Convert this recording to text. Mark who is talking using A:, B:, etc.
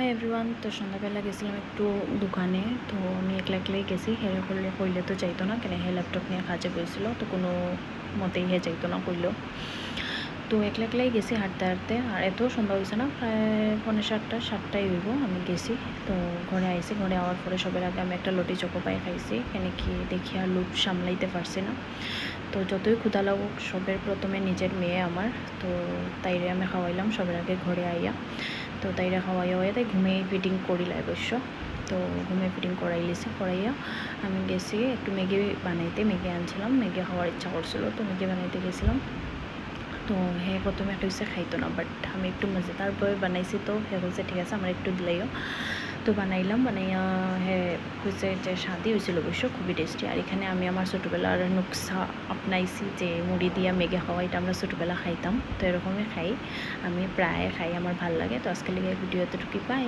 A: Hi everyone. তো সন্ধ্যাবেলা গেছিলাম একটু দোকানে। তো আমি একলা একলাই গেছি। হেরে কইলে তো চাইতো না, কেন হে ল্যাপটপ নিয়ে কাজে বসছিল, তো কোনো মতেই হে চাইতো না কইলো। তো একলা একলাই গেছি হাঁটতে হাঁটতে। আর এত সন্ধ্যা হয়েছে না, প্রায় 7:45 হইব আমি গেছি। তো ঘরে আইসি, ঘরে আওয়ার পরে সবার আগে আমি একটা লটি চকো পাই খাইছি, কেন কি দেখি আর লোভ সামলাইতে পারছি না। তো যতই ক্ষুধা লাগুক, সবের প্রথমে নিজের মেয়ে আমার, তো তাইরে আমি খাওয়াইলাম সবার আগে ঘরে আইয়া। তো তাইরা খাওয়াইয়া হয়ে তাই ঘুমিয়ে ফিটিং করিলাই অবশ্য। তো ঘুমিয়ে ফিটিং করাইয়া আমি গেছি একটু ম্যাগি বানাইতে। ম্যাগি আনছিলাম, ম্যাগি খাওয়ার ইচ্ছা করছিল, তো ম্যাগি বানাইতে গেছিলাম। তো হে প্রথমে একটা হচ্ছে খাইতো না, বাট আমি একটু মজাদারভাবে বানাইছি, তো হে বলছে ঠিক আছে আমার একটু দিলাইও। তো বানাইয়া হে হয়েছে যে স্বাদই হয়েছিল অবশ্য, খুবই টেস্টি। আর এখানে আমি আমার ছোটোবেলার নুকসা আপনাইছি, যে মুড়ি দিয়া ম্যাগি খাওয়া, এটা আমরা ছোটোবেলা খাইতাম, তো এরকমই খাই, আমি প্রায় খাই, আমার ভাল লাগে। তো আজকে লিগে ভিডিও এতটুকুই পাই।